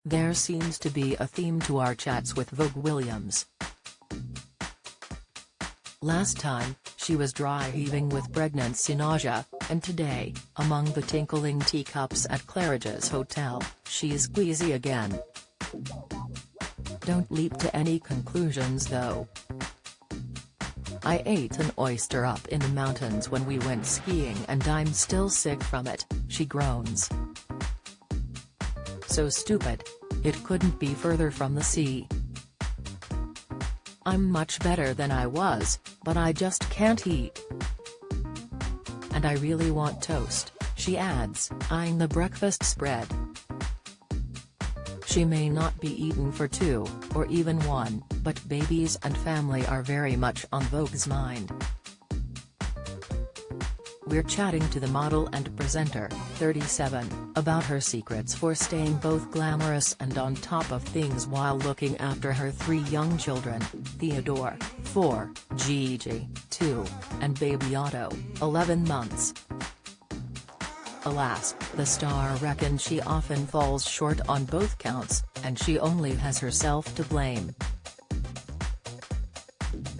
There seems to be a theme to our chats with Vogue Williams. Last time, she was dry heaving with pregnancy nausea, and today, among the tinkling teacups at Claridge's hotel, she's queasy again. Don't leap to any conclusions though. I ate an oyster up in the mountains when we went skiing and I'm still sick from it, she groans. So stupid. It couldn't be further from the sea. I'm much better than I was, but I just can't eat. And I really want toast, she adds, eyeing the breakfast spread. She may not be eaten for two, or even one, but babies and family are very much on Vogue's mind. We're chatting to the model and presenter, 37, about her secrets for staying both glamorous and on top of things while looking after her 3 young children, Theodore, 4, Gigi, 2, and baby Otto, 11 months. Alas, the star reckons she often falls short on both counts, and she only has herself to blame.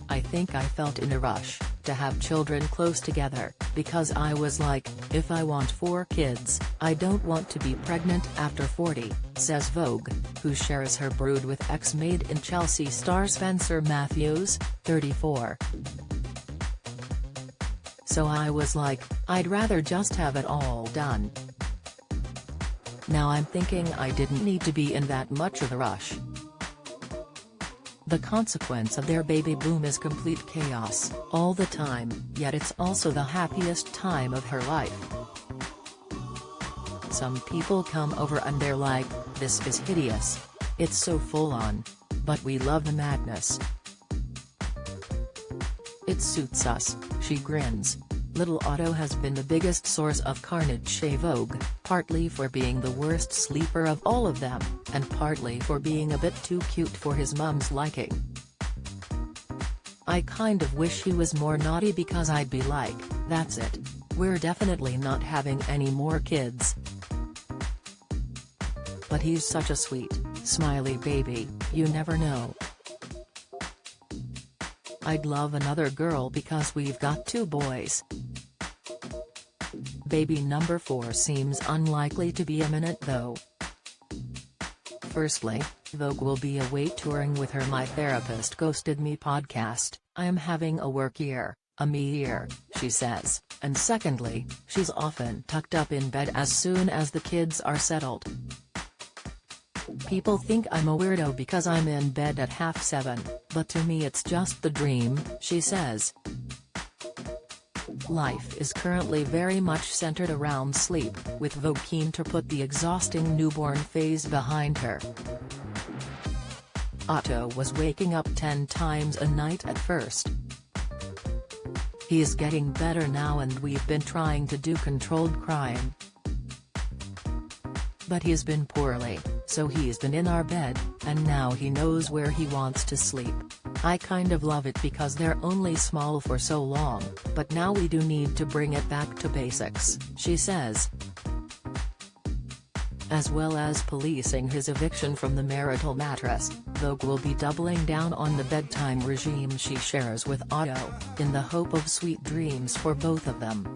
I think I felt in a rush to have children close together, because I was like, if I want 4 kids, I don't want to be pregnant after 40, says Vogue, who shares her brood with ex-Made in Chelsea star Spencer Matthews, 34. So I was like, I'd rather just have it all done. Now I'm thinking I didn't need to be in that much of a rush. The consequence of their baby boom is complete chaos, all the time, yet it's also the happiest time of her life. Some people come over and they're like, this is hideous. It's so full on. But we love the madness. It suits us, she grins. Little Otto has been the biggest source of carnage chez Vogue, partly for being the worst sleeper of all of them, and partly for being a bit too cute for his mum's liking. I kind of wish he was more naughty because I'd be like, that's it. We're definitely not having any more kids. But he's such a sweet, smiley baby, you never know. I'd love another girl because we've got 2 boys. Baby number 4 seems unlikely to be imminent though. Firstly, Vogue will be away touring with her My Therapist Ghosted Me podcast, I am having a work year, a me year, she says, and secondly, she's often tucked up in bed as soon as the kids are settled. People think I'm a weirdo because I'm in bed at 7:30, but to me it's just the dream, she says. Life is currently very much centered around sleep, with Vogue keen to put the exhausting newborn phase behind her. Otto was waking up 10 times a night at first. He's getting better now and we've been trying to do controlled crying. But he's been poorly, so he's been in our bed, and now he knows where he wants to sleep. I kind of love it because they're only small for so long, but now we do need to bring it back to basics, she says. As well as policing his eviction from the marital mattress, Vogue will be doubling down on the bedtime regime she shares with Otto, in the hope of sweet dreams for both of them.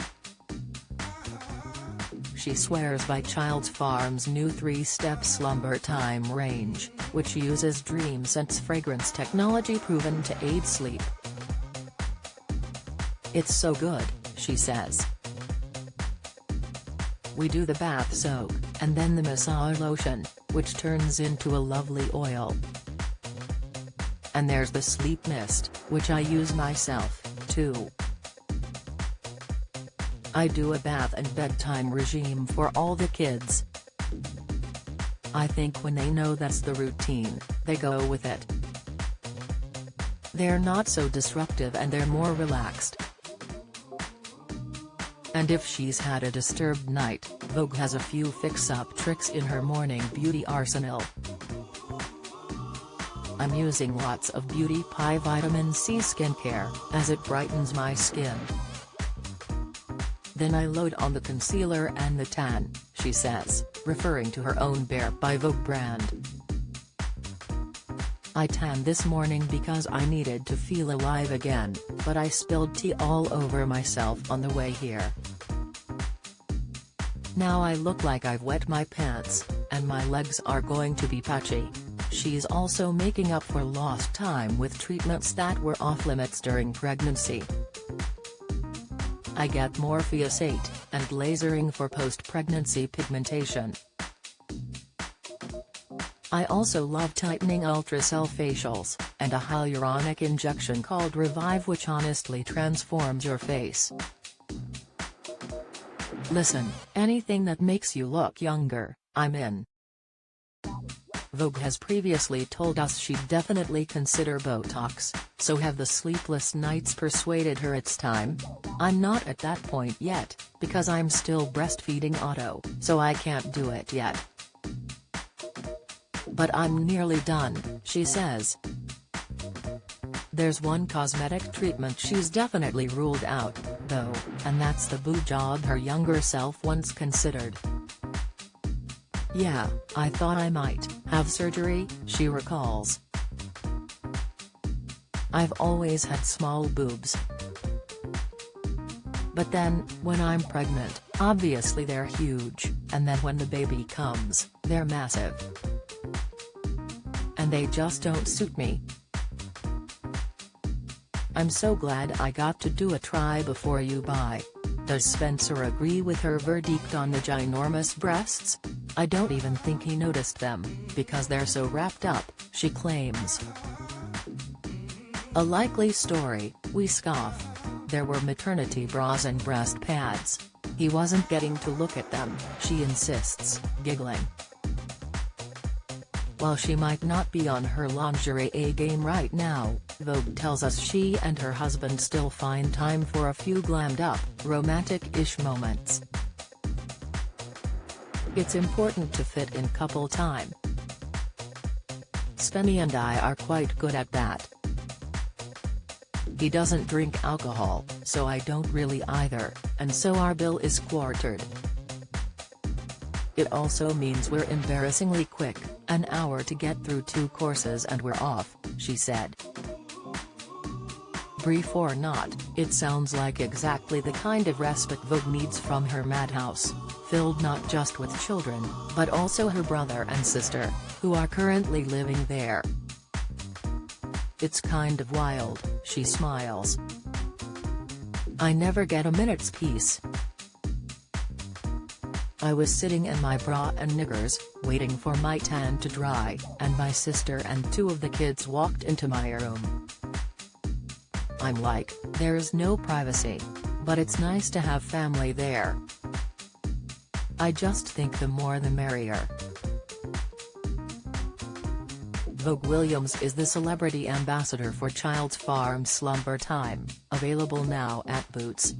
She swears by Child's Farm's new 3-step slumber time range, which uses Dream Scent's fragrance technology proven to aid sleep. It's so good, she says. We do the bath soak, and then the massage lotion, which turns into a lovely oil. And there's the sleep mist, which I use myself, too. I do a bath and bedtime regime for all the kids. I think when they know that's the routine, they go with it. They're not so disruptive and they're more relaxed. And if she's had a disturbed night, Vogue has a few fix-up tricks in her morning beauty arsenal. I'm using lots of Beauty Pie Vitamin C skincare, as it brightens my skin. Then I load on the concealer and the tan, she says, referring to her own Bare by Vogue brand. I tanned this morning because I needed to feel alive again, but I spilled tea all over myself on the way here. Now I look like I've wet my pants, and my legs are going to be patchy. She's also making up for lost time with treatments that were off-limits during pregnancy. I get Morpheus 8, and lasering for post-pregnancy pigmentation. I also love tightening ultracell facials, and a hyaluronic injection called Revive which honestly transforms your face. Listen, anything that makes you look younger, I'm in. Vogue has previously told us she'd definitely consider Botox, so have the sleepless nights persuaded her it's time? I'm not at that point yet, because I'm still breastfeeding Otto, so I can't do it yet. But I'm nearly done, she says. There's one cosmetic treatment she's definitely ruled out, though, and that's the boob job her younger self once considered. Yeah, I thought I might have surgery, she recalls. I've always had small boobs. But then, when I'm pregnant, obviously they're huge, and then when the baby comes, they're massive. And they just don't suit me. I'm so glad I got to do a try before you buy. Does Spencer agree with her verdict on the ginormous breasts? I don't even think he noticed them, because they're so wrapped up, she claims. A likely story, we scoff. There were maternity bras and breast pads. He wasn't getting to look at them, she insists, giggling. While she might not be on her lingerie A game right now, Vogue tells us she and her husband still find time for a few glammed-up, romantic-ish moments. It's important to fit in couple time. Spenny and I are quite good at that. He doesn't drink alcohol, so I don't really either, and so our bill is quartered. It also means we're embarrassingly quick, an hour to get through 2 courses and we're off, she said. Brief or not, it sounds like exactly the kind of respite Vogue needs from her madhouse, filled not just with children, but also her brother and sister, who are currently living there. It's kind of wild, she smiles. I never get a minute's peace. I was sitting in my bra and knickers, waiting for my tan to dry, and my sister and 2 of the kids walked into my room. I'm like, there's no privacy. But it's nice to have family there. I just think the more the merrier. Vogue Williams is the celebrity ambassador for Child's Farm Slumber Time, available now at Boots.